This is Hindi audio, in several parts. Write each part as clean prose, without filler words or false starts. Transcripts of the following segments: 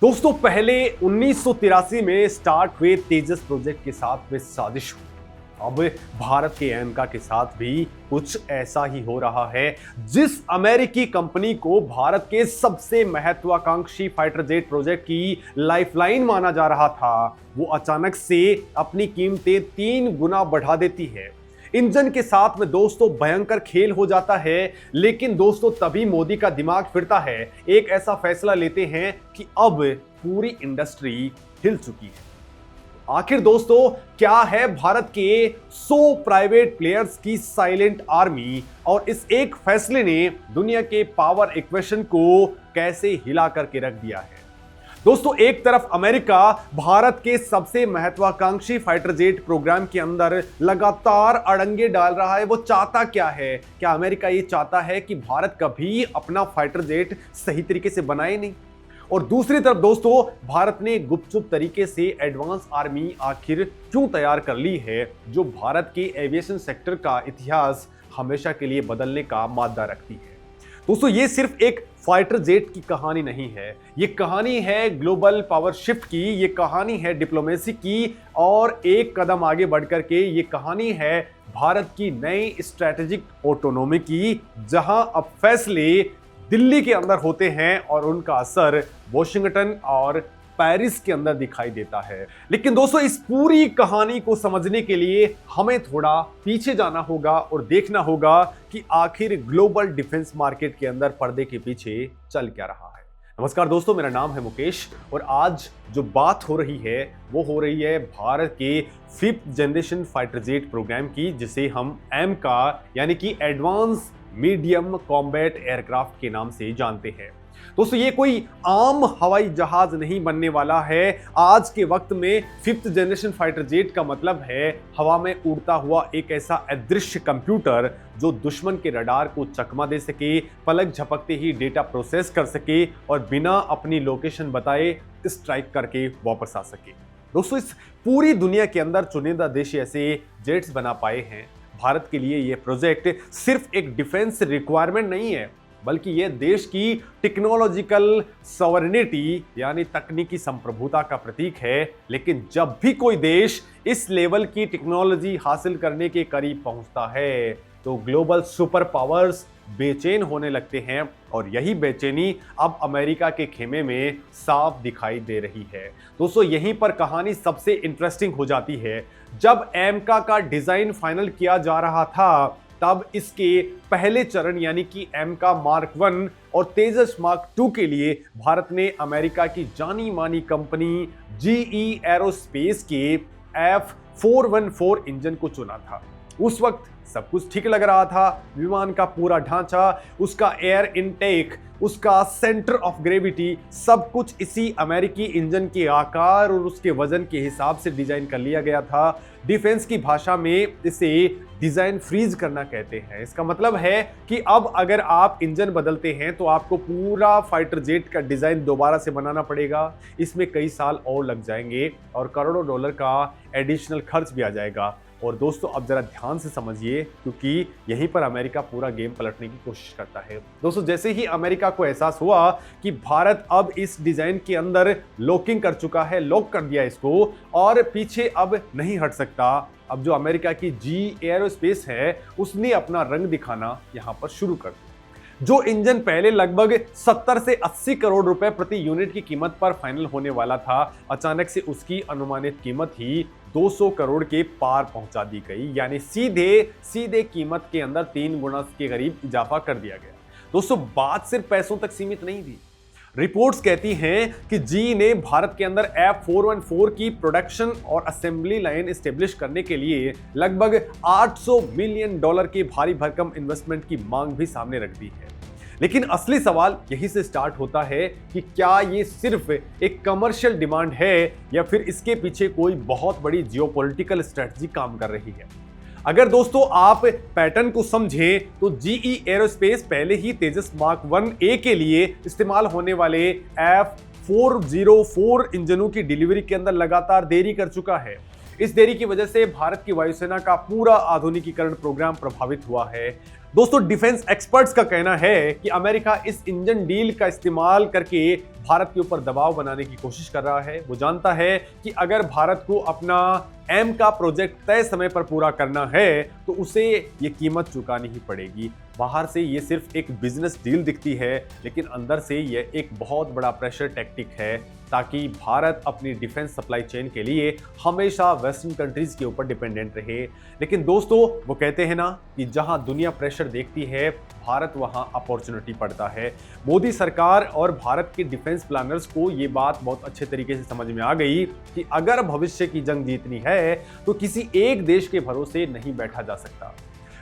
दोस्तों पहले 1983 में स्टार्ट हुए तेजस प्रोजेक्ट के साथ में साजिश हुई। अब भारत के एमका के साथ भी कुछ ऐसा ही हो रहा है। जिस अमेरिकी कंपनी को भारत के सबसे महत्वाकांक्षी फाइटर जेट प्रोजेक्ट की लाइफलाइन माना जा रहा था, वो अचानक से अपनी कीमतें 3 गुना बढ़ा देती है। इंजन के साथ में दोस्तों भयंकर खेल हो जाता है, लेकिन दोस्तों तभी मोदी का दिमाग फिरता है। एक ऐसा फैसला लेते हैं कि अब पूरी इंडस्ट्री हिल चुकी है। आखिर दोस्तों क्या है भारत के 100 प्राइवेट प्लेयर्स की साइलेंट आर्मी, और इस एक फैसले ने दुनिया के पावर इक्वेशन को कैसे हिला करके रख दिया है। दोस्तों एक तरफ अमेरिका भारत के सबसे महत्वाकांक्षी फाइटर जेट प्रोग्राम के अंदर लगातार अड़ंगे डाल रहा है। वो चाहता क्या है? क्या अमेरिका ये चाहता है कि भारत कभी अपना फाइटर जेट सही तरीके से बनाए नहीं? और दूसरी तरफ दोस्तों भारत ने गुपचुप तरीके से एडवांस आर्मी आखिर क्यों तैयार कर ली है, जो भारत के एविएशन सेक्टर का इतिहास हमेशा के लिए बदलने का मादा रखती है। दोस्तों ये सिर्फ एक फाइटर जेट की कहानी नहीं है, ये कहानी है ग्लोबल पावर शिफ्ट की, ये कहानी है डिप्लोमेसी की, और एक कदम आगे बढ़कर के ये कहानी है भारत की नई स्ट्रेटेजिक ऑटोनॉमी की, जहां अब फैसले दिल्ली के अंदर होते हैं और उनका असर वॉशिंगटन और पेरिस के अंदर दिखाई देता है। लेकिन दोस्तों इस पूरी कहानी को समझने के लिए हमें थोड़ा पीछे जाना होगा और देखना होगा कि आखिर ग्लोबल डिफेंस मार्केट के अंदर पर्दे के पीछे चल क्या रहा है। नमस्कार दोस्तों, मेरा नाम है मुकेश और आज जो बात हो रही है वो हो रही है भारत के 5th generation fighter jet programme की, जिसे हम एमका यानी कि एडवांस मीडियम कॉम्बैट एयरक्राफ्ट के नाम से जानते हैं। दोस्तों ये कोई आम हवाई जहाज नहीं बनने वाला है। आज के वक्त में 5th जनरेशन फाइटर जेट का मतलब है हवा में उड़ता हुआ एक ऐसा अदृश्य कंप्यूटर जो दुश्मन के रडार को चकमा दे सके, पलक झपकते ही डेटा प्रोसेस कर सके और बिना अपनी लोकेशन बताए स्ट्राइक करके वापस आ सके। दोस्तों इस पूरी दुनिया के अंदर चुनिंदा देश ऐसे जेट्स बना पाए हैं। भारत के लिए यह प्रोजेक्ट सिर्फ एक डिफेंस रिक्वायरमेंट नहीं है, बल्कि यह देश की टेक्नोलॉजिकल सॉवरेनिटी यानी तकनीकी संप्रभुता का प्रतीक है। लेकिन जब भी कोई देश इस लेवल की टेक्नोलॉजी हासिल करने के करीब पहुंचता है तो ग्लोबल सुपर पावर्स बेचैन होने लगते हैं, और यही बेचैनी अब अमेरिका के खेमे में साफ दिखाई दे रही है। दोस्तों यहीं पर कहानी सबसे इंटरेस्टिंग हो जाती है। जब एमका का डिजाइन फाइनल किया जा रहा था तब इसके पहले चरण यानी कि एमका मार्क 1 और तेजस मार्क 2 के लिए भारत ने अमेरिका की जानी मानी कंपनी जीई एरोस्पेस के F414 इंजन को चुना था। उस वक्त सब कुछ ठीक लग रहा था, विमान का पूरा ढांचा, उसका एयर इनटेक, उसका सेंटर ऑफ ग्रेविटी, सब कुछ इसी अमेरिकी इंजन के आकार और उसके वजन के हिसाब से डिजाइन कर लिया गया था। डिफेंस की भाषा में इसे डिजाइन फ्रीज करना कहते हैं। इसका मतलब है कि अब अगर आप इंजन बदलते हैं तो आपको पूरा फाइटर जेट का डिजाइन दोबारा से बनाना पड़ेगा। इसमें कई साल और लग जाएंगे और करोड़ों डॉलर का एडिशनल खर्च भी आ जाएगा। और दोस्तों अब जरा ध्यान से समझिए, क्योंकि यहीं पर अमेरिका पूरा गेम पलटने की कोशिश करता है। दोस्तों जैसे ही अमेरिका को एहसास हुआ कि भारत अब इस डिजाइन के अंदर लॉकिंग कर चुका है, लॉक कर दिया इसको और पीछे अब नहीं हट सकता, अब जो अमेरिका की जी एरोस्पेस है उसने अपना रंग दिखाना यहां पर शुरू कर दिया। जो इंजन पहले लगभग 70 से 80 करोड़ रुपए प्रति यूनिट की कीमत पर फाइनल होने वाला था, अचानक से उसकी अनुमानित कीमत ही 200 करोड़ के पार पहुंचा दी गई, यानी सीधे कीमत के अंदर 3 गुना के करीब इजाफा कर दिया गया। दोस्तों बात सिर्फ पैसों तक सीमित नहीं थी। रिपोर्ट्स कहती हैं कि जी ने भारत के अंदर F414 की प्रोडक्शन और असेंबली लाइन एस्टेब्लिश करने के लिए लगभग $800 मिलियन की भारी भरकम इन्वेस्टमेंट की मांग भी सामने रख दी है। लेकिन असली सवाल यहीं से स्टार्ट होता है कि क्या ये सिर्फ एक कमर्शियल डिमांड है या फिर इसके पीछे कोई बहुत बड़ी जियोपॉलिटिकल स्ट्रेटजी काम कर रही है। अगर दोस्तों आप पैटर्न को समझें तो जीई एरोस्पेस पहले ही तेजस मार्क 1A के लिए इस्तेमाल होने वाले F404 इंजनों की डिलीवरी के अंदर लगातार देरी कर चुका है। इस देरी की वजह से भारत की वायुसेना का पूरा आधुनिकीकरण प्रोग्राम प्रभावित हुआ है। दोस्तों डिफेंस एक्सपर्ट्स का कहना है कि अमेरिका इस इंजन डील का इस्तेमाल करके भारत के ऊपर दबाव बनाने की कोशिश कर रहा है। वो जानता है कि अगर भारत को अपना एम का प्रोजेक्ट तय समय पर पूरा करना है तो उसे ये कीमत चुकानी ही पड़ेगी। बाहर से ये सिर्फ एक बिजनेस डील दिखती है, लेकिन अंदर से ये एक बहुत बड़ा प्रेशर टैक्टिक है ताकि भारत अपनी डिफेंस सप्लाई चेन के लिए हमेशा वेस्टर्न कंट्रीज के ऊपर डिपेंडेंट रहे। लेकिन दोस्तों, वो कहते हैं ना कि जहां दुनिया प्रेशर देखती है, भारत वहां अपॉर्चुनिटी पड़ता है। मोदी सरकार और भारत के डिफेंस प्लानर्स को ये बात बहुत अच्छे तरीके से समझ में आ गई कि अगर भविष्य की जंग जीतनी है तो किसी एक देश के भरोसे नहीं बैठा जा सकता।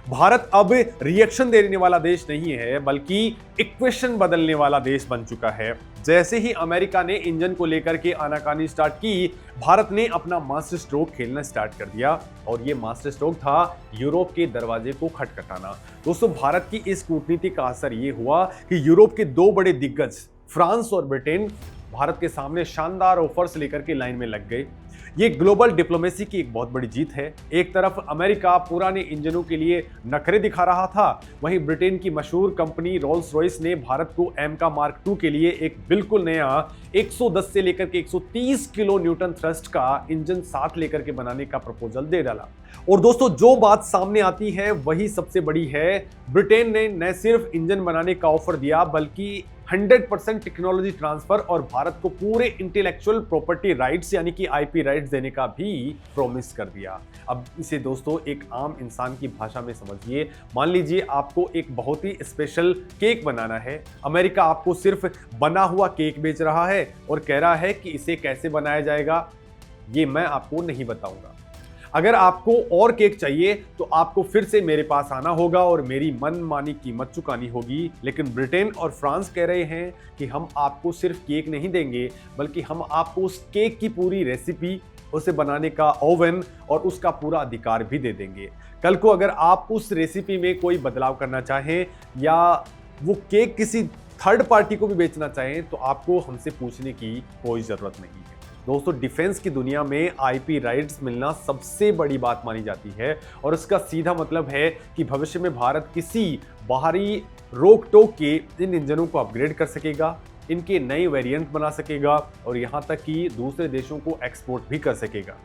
भारत अब रिएक्शन देने वाला देश नहीं है, बल्कि इक्वेशन बदलने वाला देश बन चुका है। जैसे ही अमेरिका ने इंजन को लेकर के आनाकानी स्टार्ट की, भारत ने अपना मास्टर स्ट्रोक खेलना स्टार्ट कर दिया और ये मास्टर स्ट्रोक था यूरोप के दरवाजे को खटखटाना। दोस्तों, भारत की इस कूटनीति का असर ये हुआ कि यूरोप के दो बड़े दिग्गज फ्रांस और ब्रिटेन भारत के सामने शानदार ऑफर्स लेकर के लाइन में लग गए। ये ग्लोबल डिप्लोमेसी की एक बहुत बड़ी जीत है। एक तरफ अमेरिका पुराने इंजनों के लिए नखरे दिखा रहा था, वहीं ब्रिटेन की मशहूर कंपनी रोल्स रॉयस ने भारत को एम का मार्क II के लिए एक बिल्कुल नया 110 से लेकर के 130 किलो न्यूटन थ्रस्ट का इंजन साथ लेकर के बनाने का प्रपोजल दे डाला। और दोस्तों, जो बात सामने आती है वही सबसे बड़ी है। ब्रिटेन ने न सिर्फ इंजन बनाने का ऑफर दिया, बल्कि 100% टेक्नोलॉजी ट्रांसफर और भारत को पूरे इंटेलेक्चुअल प्रॉपर्टी राइट्स यानी कि IP राइट्स देने का भी प्रॉमिस कर दिया। अब इसे दोस्तों एक आम इंसान की भाषा में समझिए। मान लीजिए आपको एक बहुत ही स्पेशल केक बनाना है। अमेरिका आपको सिर्फ बना हुआ केक बेच रहा है और कह रहा है कि इसे कैसे बनाया जाएगा ये मैं आपको नहीं बताऊंगा। अगर आपको और केक चाहिए तो आपको फिर से मेरे पास आना होगा और मेरी मनमानी कीमत चुकानी होगी। लेकिन ब्रिटेन और फ्रांस कह रहे हैं कि हम आपको सिर्फ केक नहीं देंगे, बल्कि हम आपको उस केक की पूरी रेसिपी, उसे बनाने का ओवन और उसका पूरा अधिकार भी दे देंगे। कल को अगर आप उस रेसिपी में कोई बदलाव करना चाहें या वो केक किसी थर्ड पार्टी को भी बेचना चाहें तो आपको हमसे पूछने की कोई जरूरत नहीं है। दोस्तों, डिफेंस की दुनिया में IP राइट्स मिलना सबसे बड़ी बात मानी जाती है और इसका सीधा मतलब है कि भविष्य में भारत किसी बाहरी रोक टोक के इन इंजनों को अपग्रेड कर सकेगा, इनके नए वेरिएंट बना सकेगा और यहां तक कि दूसरे देशों को एक्सपोर्ट भी कर सकेगा।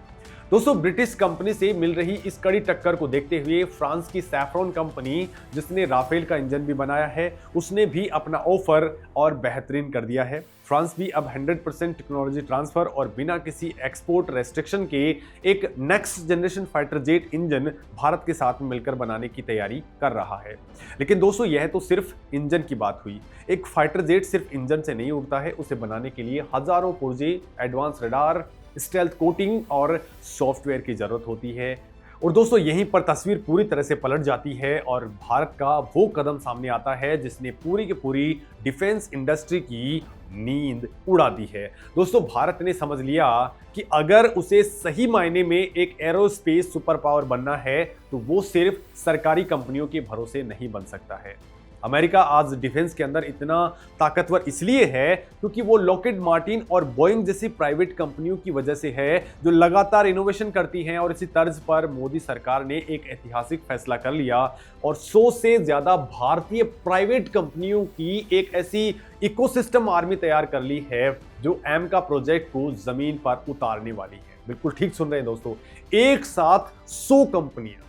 दोस्तों, ब्रिटिश कंपनी से मिल रही इस कड़ी टक्कर को देखते हुए फ्रांस की सैफ्रॉन कंपनी, जिसने राफेल का इंजन भी बनाया है, उसने भी अपना ऑफर और बेहतरीन कर दिया है। फ्रांस भी अब 100% टेक्नोलॉजी ट्रांसफर और बिना किसी एक्सपोर्ट रेस्ट्रिक्शन के एक next generation fighter jet engine Bharat के साथ मिलकर बनाने की तैयारी कर रहा है। लेकिन दोस्तों, यह तो सिर्फ इंजन की बात हुई। एक फाइटर जेट सिर्फ इंजन से नहीं उड़ता है, उसे बनाने के लिए हजारों पुर्जे, एडवांस रडार, स्टेल्थ कोटिंग और सॉफ्टवेयर की जरूरत होती है। और दोस्तों, यहीं पर तस्वीर पूरी तरह से पलट जाती है और भारत का वो कदम सामने आता है जिसने पूरी की पूरी डिफेंस इंडस्ट्री की नींद उड़ा दी है। दोस्तों, भारत ने समझ लिया कि अगर उसे सही मायने में एक एरोस्पेस सुपर पावर बनना है तो वो सिर्फ सरकारी कंपनियों के भरोसे नहीं बन सकता है। अमेरिका आज डिफेंस के अंदर इतना ताकतवर इसलिए है क्योंकि वो लॉकहीड मार्टिन और बोइंग जैसी प्राइवेट कंपनियों की वजह से है, जो लगातार इनोवेशन करती हैं। और इसी तर्ज पर मोदी सरकार ने एक ऐतिहासिक फैसला कर लिया और 100 से ज्यादा भारतीय प्राइवेट कंपनियों की एक ऐसी इकोसिस्टम आर्मी तैयार कर ली है जो एम का प्रोजेक्ट को जमीन पर उतारने वाली है। बिल्कुल ठीक सुन रहे हैं दोस्तों, एक साथ 100 कंपनियां।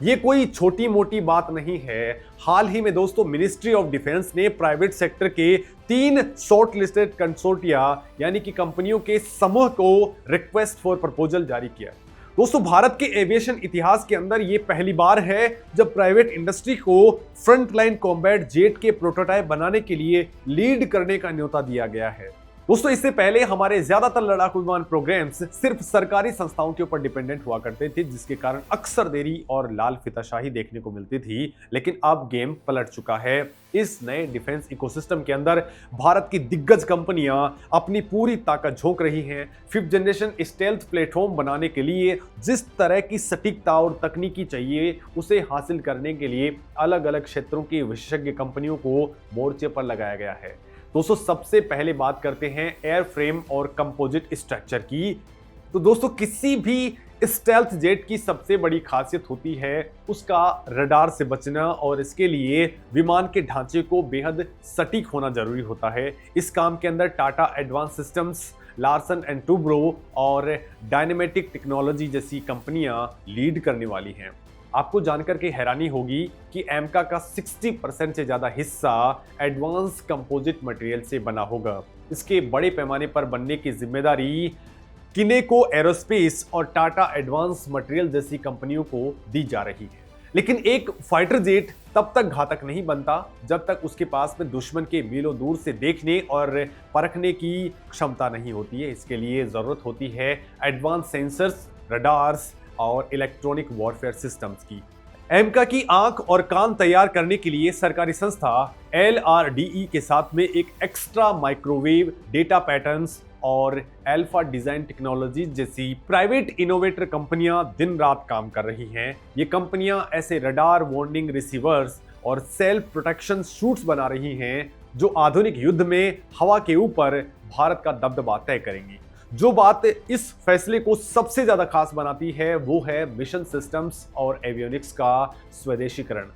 ये कोई छोटी मोटी बात नहीं है। हाल ही में दोस्तों, मिनिस्ट्री ऑफ डिफेंस ने प्राइवेट सेक्टर के 3 शॉर्ट लिस्टेड कंसोर्टिया यानी कि कंपनियों के समूह को रिक्वेस्ट फॉर प्रपोजल जारी किया। दोस्तों, भारत के एविएशन इतिहास के अंदर ये पहली बार है जब प्राइवेट इंडस्ट्री को फ्रंटलाइन कॉम्बैट जेट के प्रोटोटाइप बनाने के लिए लीड करने का न्योता दिया गया है। दोस्तों, इससे पहले हमारे ज्यादातर लड़ाकू विमान प्रोग्राम्स सिर्फ सरकारी संस्थाओं के ऊपर डिपेंडेंट हुआ करते थे, जिसके कारण अक्सर देरी और लाल फीताशाही देखने को मिलती थी। लेकिन अब गेम पलट चुका है। इस नए डिफेंस इकोसिस्टम के अंदर भारत की दिग्गज कंपनियां अपनी पूरी ताकत झोंक रही हैं। 5th जनरेशन स्टेल्थ प्लेटफॉर्म बनाने के लिए जिस तरह की सटीकता और तकनीकी चाहिए, उसे हासिल करने के लिए अलग अलग क्षेत्रों की विशेषज्ञ कंपनियों को मोर्चे पर लगाया गया है। दोस्तों, सबसे पहले बात करते हैं एयर फ्रेम और कंपोजिट स्ट्रक्चर की। तो दोस्तों, किसी भी स्टेल्थ जेट की सबसे बड़ी खासियत होती है उसका रडार से बचना और इसके लिए विमान के ढांचे को बेहद सटीक होना जरूरी होता है। इस काम के अंदर Tata advance systems, Larsen and Toubro और डायनेमेटिक टेक्नोलॉजी जैसी कंपनियां लीड करने वाली हैं। आपको जानकर के हैरानी होगी कि एमका का 60% से ज्यादा हिस्सा एडवांस कंपोजिट मटेरियल से बना होगा। इसके बड़े पैमाने पर बनने की जिम्मेदारी किनेको एरोस्पेस और टाटा एडवांस मटेरियल जैसी कंपनियों को दी जा रही है। लेकिन एक फाइटर जेट तब तक घातक नहीं बनता जब तक उसके पास में दुश्मन के मीलों दूर से देखने और परखने की क्षमता नहीं होती है। इसके लिए जरूरत होती है एडवांस सेंसर्स, रडार्स और इलेक्ट्रॉनिक वॉरफेयर सिस्टम्स की। एमका की आंख और कान तैयार करने के लिए सरकारी संस्था LRDE के साथ में एक एक्स्ट्रा माइक्रोवेव डेटा पैटर्न्स और अल्फा डिजाइन टेक्नोलॉजी जैसी प्राइवेट इनोवेटर कंपनियां दिन रात काम कर रही हैं। ये कंपनियां ऐसे रडार वार्निंग रिसीवर्स और सेल्फ प्रोटेक्शन सूट्स बना रही हैं जो आधुनिक युद्ध में हवा के ऊपर भारत का दबदबा तय करेंगी। जो बात इस फैसले को सबसे ज्यादा खास बनाती है वो है मिशन सिस्टम्स और एवियोनिक्स का स्वदेशीकरण।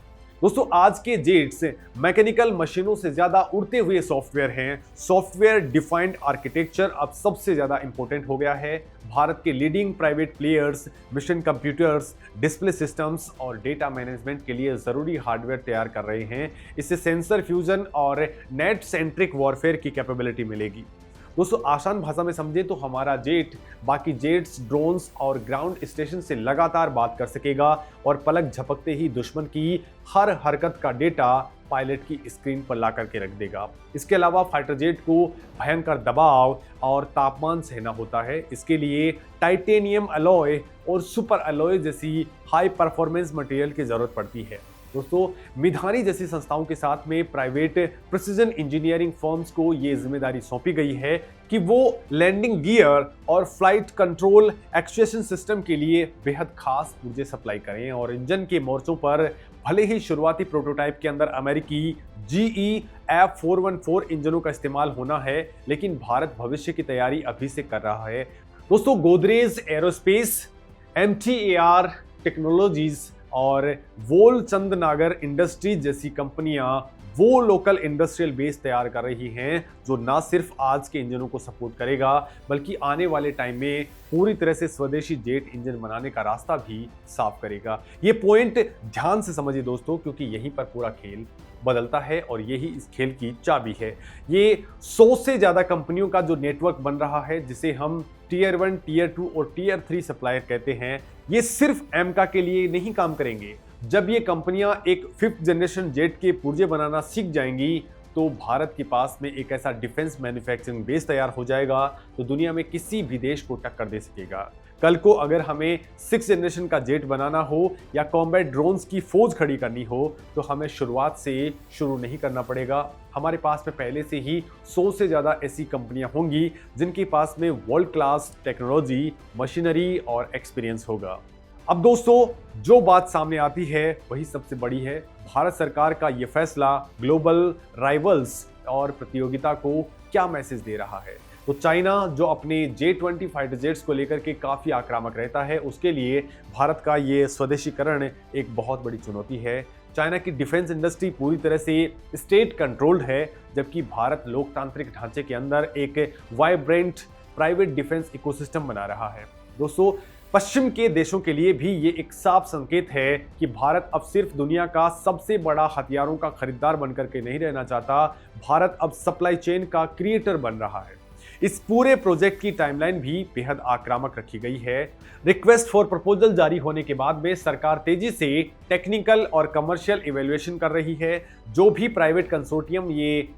दोस्तों, आज के जेट्स मैकेनिकल मशीनों से ज्यादा उड़ते हुए सॉफ्टवेयर हैं। सॉफ्टवेयर डिफाइंड आर्किटेक्चर अब सबसे ज्यादा इंपॉर्टेंट हो गया है। भारत के leading private players mission computers, display systems और डेटा मैनेजमेंट के लिए जरूरी हार्डवेयर तैयार कर रहे हैं। इससे सेंसर फ्यूजन और नेट सेंट्रिक वॉरफेयर की कैपेबिलिटी मिलेगी। दोस्तों, आसान भाषा में समझे तो हमारा जेट बाकी जेट्स, ड्रोन्स और ग्राउंड स्टेशन से लगातार बात कर सकेगा और पलक झपकते ही दुश्मन की हर हरकत का डेटा पायलट की स्क्रीन पर ला करके रख देगा। इसके अलावा फाइटर जेट को भयंकर दबाव और तापमान सहना होता है। इसके लिए टाइटेनियम अलॉय और सुपर अलॉय जैसी हाई परफॉर्मेंस मटेरियल की जरूरत पड़ती है। दोस्तों, मिधानी जैसी संस्थाओं के साथ में प्राइवेट प्रिसीजन इंजीनियरिंग फर्म्स को ये जिम्मेदारी सौंपी गई है कि वो लैंडिंग गियर और फ्लाइट कंट्रोल एक्चुएशन सिस्टम के लिए बेहद खास ऊर्जा सप्लाई करें। और इंजन के मोर्चों पर भले ही शुरुआती प्रोटोटाइप के अंदर अमेरिकी GE F414 इंजनों का इस्तेमाल होना है, लेकिन भारत भविष्य की तैयारी अभी से कर रहा है। दोस्तों, गोदरेज एरोस्पेस, MTAR टेक्नोलॉजीज और वोलचंद नागर इंडस्ट्रीज जैसी कंपनियां वो लोकल इंडस्ट्रियल बेस तैयार कर रही हैं जो ना सिर्फ आज के इंजनों को सपोर्ट करेगा बल्कि आने वाले टाइम में पूरी तरह से स्वदेशी जेट इंजन बनाने का रास्ता भी साफ करेगा। ये पॉइंट ध्यान से समझिए दोस्तों, क्योंकि यहीं पर पूरा खेल बदलता है और यही इस खेल की चाबी है। ये 100 से ज्यादा कंपनियों का जो नेटवर्क बन रहा है, जिसे हम टीयर 1, टीयर 2 और टीयर 3 सप्लायर कहते हैं, ये सिर्फ एमका के लिए नहीं काम करेंगे। जब ये कंपनियां एक 5th जनरेशन जेट के पुर्जे बनाना सीख जाएंगी तो भारत के पास में एक ऐसा डिफेंस मैन्युफैक्चरिंग बेस तैयार हो जाएगा तो दुनिया में किसी भी देश को टक्कर दे सकेगा। कल को अगर हमें 6th जनरेशन का जेट बनाना हो या कॉम्बैट ड्रोन्स की फौज खड़ी करनी हो तो हमें शुरुआत से शुरू नहीं करना पड़ेगा। हमारे पास में पहले से ही 100 से ज़्यादा ऐसी कंपनियां होंगी जिनके पास में वर्ल्ड क्लास टेक्नोलॉजी, मशीनरी और एक्सपीरियंस होगा। अब दोस्तों, जो बात सामने आती है वही सबसे बड़ी है। भारत सरकार का यह फैसला ग्लोबल राइवल्स और प्रतियोगिता को क्या मैसेज दे रहा है? तो चाइना जो अपने J-20 फाइटर जेट्स को लेकर के काफ़ी आक्रामक रहता है, उसके लिए भारत का ये स्वदेशीकरण एक बहुत बड़ी चुनौती है। चाइना की डिफेंस इंडस्ट्री पूरी तरह से स्टेट कंट्रोल्ड है, जबकि भारत लोकतांत्रिक ढांचे के अंदर एक वाइब्रेंट प्राइवेट डिफेंस इकोसिस्टम बना रहा है। दोस्तों, पश्चिम के देशों के लिए भी ये एक साफ संकेत है कि भारत अब सिर्फ दुनिया का सबसे बड़ा हथियारों का खरीदार बनकर के नहीं रहना चाहता, भारत अब सप्लाई चेन का क्रिएटर बन रहा है। इस पूरे प्रोजेक्ट की टाइमलाइन भी बेहद आक्रामक रखी गई है। रिक्वेस्ट फॉर प्रपोजल जारी होने के बाद में सरकार तेजी से टेक्निकल और कमर्शियल इवैल्यूएशन कर रही है। जो भी प्राइवेट कंसोर्टियम ये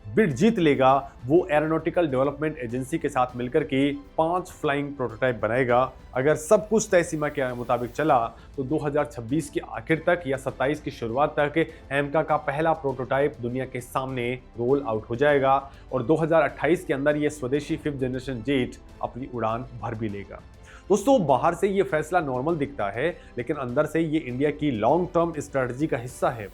बिड जीत लेगा वो एरोनॉटिकल डेवलपमेंट एजेंसी के साथ मिलकर के 5 फ्लाइंग प्रोटोटाइप बनाएगा। अगर सब कुछ तय सीमा के मुताबिक चला तो 2026 के आखिर तक या 27 की शुरुआत तक एमका का पहला प्रोटोटाइप दुनिया के सामने रोल आउट हो जाएगा और 2028 के अंदर ये स्वदेशी 5th जनरेशन जेट अपनी उड़ान भर भी लेगा। दोस्तों, बाहर से ये फैसला नॉर्मल दिखता है, लेकिन अंदर से ये इंडिया की लॉन्ग टर्म स्ट्रेटजी का हिस्सा है।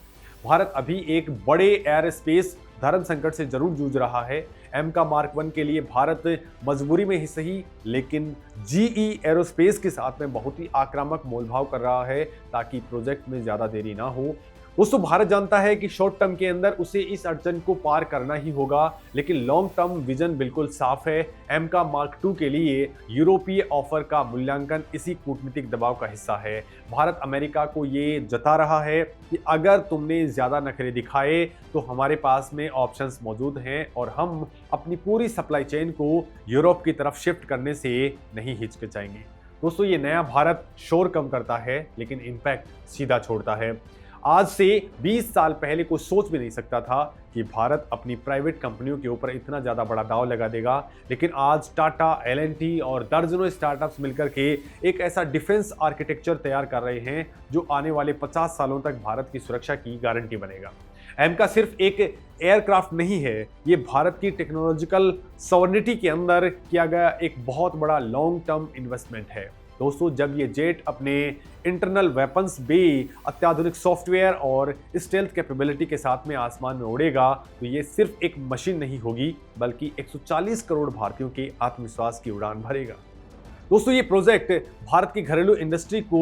भारत अभी एक बड़े एयर स्पेस धर्म संकट से जरूर जूझ रहा है। एमका मार्क 1 के लिए भारत मजबूरी में ही सही, लेकिन जीई एरोस्पेस के साथ में बहुत ही आक्रामक मोलभाव कर रहा है ताकि प्रोजेक्ट में ज्यादा देरी ना हो। दोस्तों, भारत जानता है कि शॉर्ट टर्म के अंदर उसे इस अड़चन को पार करना ही होगा, लेकिन लॉन्ग टर्म विजन बिल्कुल साफ है। एमका मार्क 2 के लिए यूरोपीय ऑफर का मूल्यांकन इसी कूटनीतिक दबाव का हिस्सा है। भारत अमेरिका को ये जता रहा है कि अगर तुमने ज्यादा नखरे दिखाए तो हमारे पास में ऑप्शंस मौजूद हैं और हम अपनी पूरी सप्लाई चेन को यूरोप की तरफ शिफ्ट करने से नहीं हिचकिचाएंगे। दोस्तों, ये नया भारत शोर कम करता है लेकिन इंपैक्ट सीधा छोड़ता है। आज से 20 साल पहले कोई सोच भी नहीं सकता था कि भारत अपनी प्राइवेट कंपनियों के ऊपर इतना ज़्यादा बड़ा दांव लगा देगा, लेकिन आज टाटा, एल&टी और दर्जनों स्टार्टअप्स मिलकर के एक ऐसा डिफेंस आर्किटेक्चर तैयार कर रहे हैं जो आने वाले 50 सालों तक भारत की सुरक्षा की गारंटी बनेगा। एमका सिर्फ एक एयरक्राफ्ट नहीं है, ये भारत की टेक्नोलॉजिकल सॉवरेनिटी के अंदर किया गया एक बहुत बड़ा लॉन्ग टर्म इन्वेस्टमेंट है। दोस्तों, जब ये जेट अपने इंटरनल वेपन्स भी अत्याधुनिक सॉफ्टवेयर और स्टेल्थ कैपेबिलिटी के साथ में आसमान में उड़ेगा तो ये सिर्फ एक मशीन नहीं होगी बल्कि 140 करोड़ भारतीयों के आत्मविश्वास की उड़ान भरेगा। दोस्तों, ये प्रोजेक्ट भारत की घरेलू इंडस्ट्री को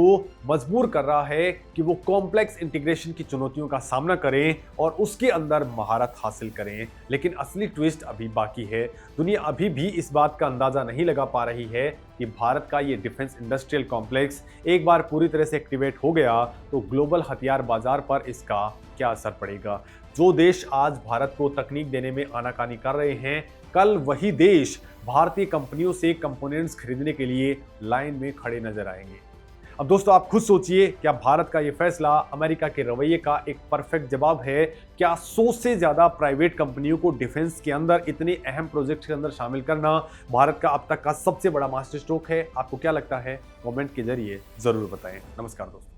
मजबूर कर रहा है कि वो कॉम्प्लेक्स इंटीग्रेशन की चुनौतियों का सामना करें और उसके अंदर महारत हासिल करें। लेकिन असली ट्विस्ट अभी बाकी है। दुनिया अभी भी इस बात का अंदाजा नहीं लगा पा रही है कि भारत का ये डिफेंस इंडस्ट्रियल कॉम्प्लेक्स एक बार पूरी तरह से एक्टिवेट हो गया तो ग्लोबल हथियार बाजार पर इसका क्या असर पड़ेगा। जो देश आज भारत को तकनीक देने में आनाकानी कर रहे हैं, कल वही देश भारतीय कंपनियों से कंपोनेंट्स खरीदने के लिए लाइन में खड़े नजर आएंगे। अब दोस्तों, आप खुद सोचिए, क्या भारत का ये फैसला अमेरिका के रवैये का एक परफेक्ट जवाब है? क्या 100 से ज्यादा प्राइवेट कंपनियों को डिफेंस के अंदर इतने अहम प्रोजेक्ट के अंदर शामिल करना भारत का अब तक का सबसे बड़ा मास्टर स्ट्रोक है? आपको क्या लगता है? कमेंट के जरिए जरूर बताएं। नमस्कार दोस्तों।